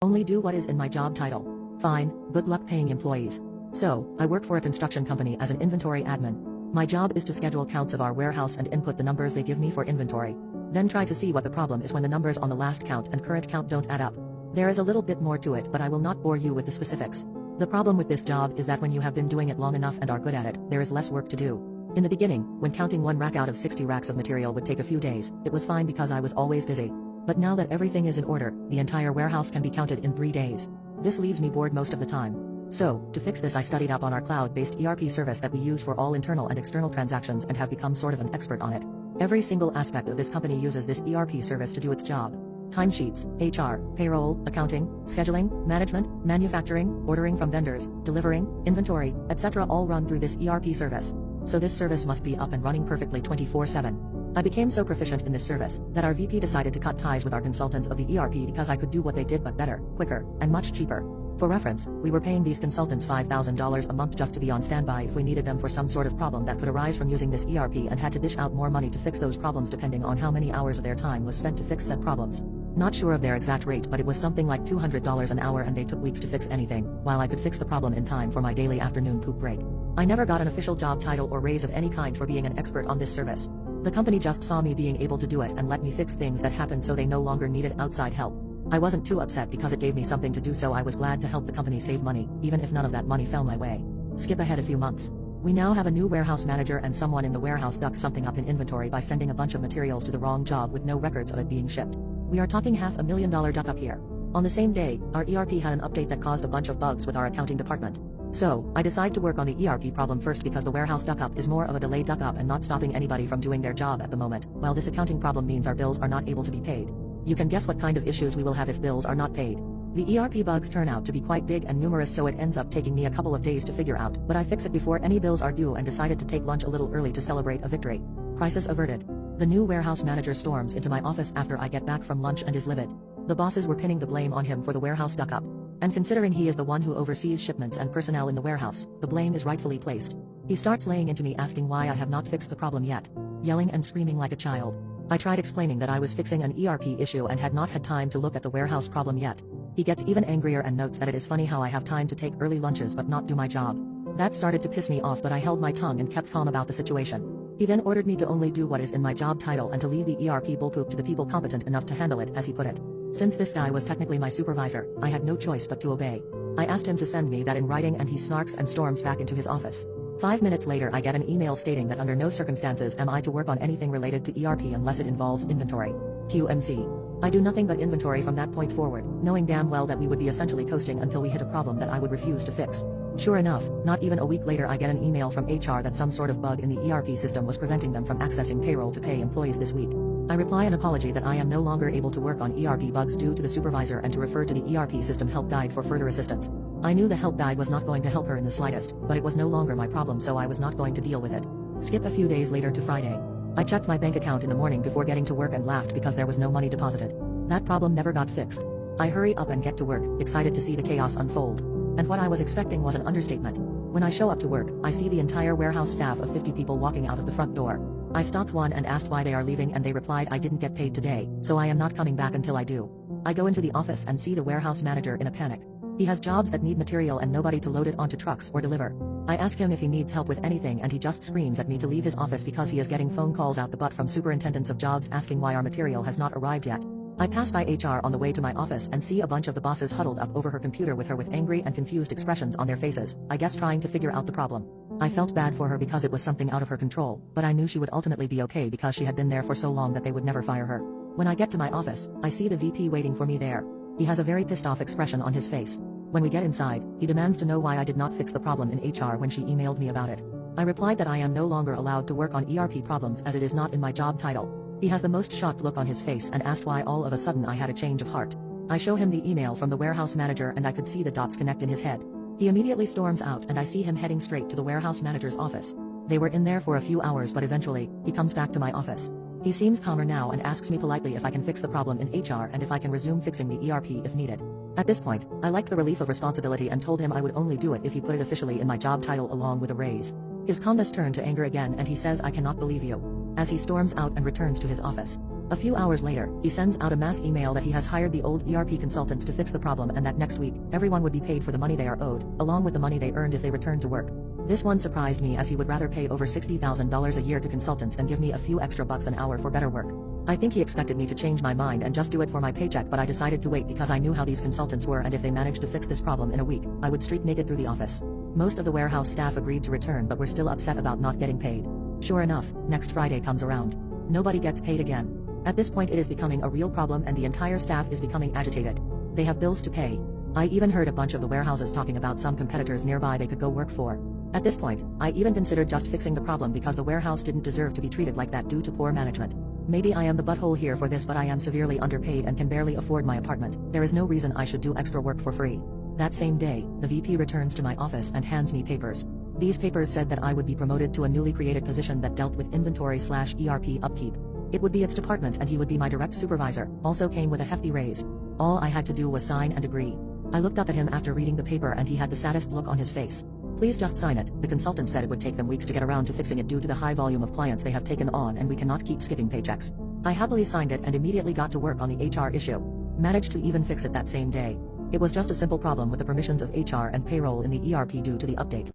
Only do what is in my job title. Fine, good luck paying employees. So, I work for a construction company as an inventory admin. My job is to schedule counts of our warehouse and input the numbers they give me for inventory. Then try to see what the problem is when the numbers on the last count and current count don't add up. There is a little bit more to it, but I will not bore you with the specifics. The problem with this job is that when you have been doing it long enough and are good at it, there is less work to do. In the beginning, when counting one rack out of 60 racks of material would take a few days, it was fine because I was always busy. But now that everything is in order, the entire warehouse can be counted in 3 days. This leaves me bored most of the time. So, to fix this I studied up on our cloud-based ERP service that we use for all internal and external transactions and have become sort of an expert on it. Every single aspect of this company uses this ERP service to do its job. Timesheets, HR, payroll, accounting, scheduling, management, manufacturing, ordering from vendors, delivering, inventory, etc. all run through this ERP service. So this service must be up and running perfectly 24/7. I became so proficient in this service that our VP decided to cut ties with our consultants of the ERP because I could do what they did but better, quicker, and much cheaper. For reference, we were paying these consultants $5,000 a month just to be on standby if we needed them for some sort of problem that could arise from using this ERP and had to dish out more money to fix those problems depending on how many hours of their time was spent to fix said problems. Not sure of their exact rate, but it was something like $200 an hour and they took weeks to fix anything, while I could fix the problem in time for my daily afternoon poop break. I never got an official job title or raise of any kind for being an expert on this service. The company just saw me being able to do it and let me fix things that happened so they no longer needed outside help. I wasn't too upset because it gave me something to do, so I was glad to help the company save money, even if none of that money fell my way. Skip ahead a few months. We now have a new warehouse manager and someone in the warehouse ducked something up in inventory by sending a bunch of materials to the wrong job with no records of it being shipped. We are talking $500,000 duck up here. On the same day, our ERP had an update that caused a bunch of bugs with our accounting department. So, I decide to work on the ERP problem first because the warehouse duck up is more of a delayed duck up and not stopping anybody from doing their job at the moment, while this accounting problem means our bills are not able to be paid. You can guess what kind of issues we will have if bills are not paid. The ERP bugs turn out to be quite big and numerous, so it ends up taking me a couple of days to figure out, but I fix it before any bills are due and decided to take lunch a little early to celebrate a victory. Crisis averted. The new warehouse manager storms into my office after I get back from lunch and is livid. The bosses were pinning the blame on him for the warehouse duck up. And considering he is the one who oversees shipments and personnel in the warehouse, the blame is rightfully placed. He starts laying into me asking why I have not fixed the problem yet. Yelling and screaming like a child. I tried explaining that I was fixing an ERP issue and had not had time to look at the warehouse problem yet. He gets even angrier and notes that it is funny how I have time to take early lunches but not do my job. That started to piss me off, but I held my tongue and kept calm about the situation. He then ordered me to only do what is in my job title and to leave the ERP bullpoop to the people competent enough to handle it, as he put it. Since this guy was technically my supervisor, I had no choice but to obey. I asked him to send me that in writing and he snarks and storms back into his office. 5 minutes later I get an email stating that under no circumstances am I to work on anything related to ERP unless it involves inventory. QMC. I do nothing but inventory from that point forward, knowing damn well that we would be essentially coasting until we hit a problem that I would refuse to fix. Sure enough, not even a week later I get an email from HR that some sort of bug in the ERP system was preventing them from accessing payroll to pay employees this week. I reply an apology that I am no longer able to work on ERP bugs due to the supervisor and to refer to the ERP system help guide for further assistance. I knew the help guide was not going to help her in the slightest, but it was no longer my problem, so I was not going to deal with it. Skip a few days later to Friday. I checked my bank account in the morning before getting to work and laughed because there was no money deposited. That problem never got fixed. I hurry up and get to work, excited to see the chaos unfold. And what I was expecting was an understatement. When I show up to work, I see the entire warehouse staff of 50 people walking out of the front door. I stopped one and asked why they are leaving, and they replied I didn't get paid today, so I am not coming back until I do. I go into the office and see the warehouse manager in a panic. He has jobs that need material and nobody to load it onto trucks or deliver. I ask him if he needs help with anything and he just screams at me to leave his office because he is getting phone calls out the butt from superintendents of jobs asking why our material has not arrived yet. I pass by HR on the way to my office and see a bunch of the bosses huddled up over her computer with her with angry and confused expressions on their faces, I guess trying to figure out the problem. I felt bad for her because it was something out of her control, but I knew she would ultimately be okay because she had been there for so long that they would never fire her. When I get to my office, I see the VP waiting for me there. He has a very pissed off expression on his face. When we get inside, he demands to know why I did not fix the problem in HR when she emailed me about it. I replied that I am no longer allowed to work on ERP problems as it is not in my job title. He has the most shocked look on his face and asked why all of a sudden I had a change of heart. I show him the email from the warehouse manager and I could see the dots connect in his head. He immediately storms out and I see him heading straight to the warehouse manager's office. They were in there for a few hours, but eventually, he comes back to my office. He seems calmer now and asks me politely if I can fix the problem in HR and if I can resume fixing the ERP if needed. At this point, I liked the relief of responsibility and told him I would only do it if he put it officially in my job title along with a raise. His calmness turned to anger again and he says I cannot believe you. As he storms out and returns to his office. A few hours later, he sends out a mass email that he has hired the old ERP consultants to fix the problem and that next week, everyone would be paid for the money they are owed, along with the money they earned if they returned to work. This one surprised me as he would rather pay over $60,000 a year to consultants than give me a few extra bucks an hour for better work. I think he expected me to change my mind and just do it for my paycheck, but I decided to wait because I knew how these consultants were, and if they managed to fix this problem in a week, I would streak naked through the office. Most of the warehouse staff agreed to return but were still upset about not getting paid. Sure enough, next Friday comes around. Nobody gets paid again. At this point it is becoming a real problem and the entire staff is becoming agitated. They have bills to pay. I even heard a bunch of the warehouses talking about some competitors nearby they could go work for. At this point, I even considered just fixing the problem because the warehouse didn't deserve to be treated like that due to poor management. Maybe I am the butthole here for this, but I am severely underpaid and can barely afford my apartment. There is no reason I should do extra work for free. That same day, the VP returns to my office and hands me papers. These papers said that I would be promoted to a newly created position that dealt with inventory/ERP upkeep. It would be its department and he would be my direct supervisor, also came with a hefty raise. All I had to do was sign and agree. I looked up at him after reading the paper and he had the saddest look on his face. Please just sign it. The consultant said it would take them weeks to get around to fixing it due to the high volume of clients they have taken on and we cannot keep skipping paychecks. I happily signed it and immediately got to work on the HR issue. Managed to even fix it that same day. It was just a simple problem with the permissions of HR and payroll in the ERP due to the update.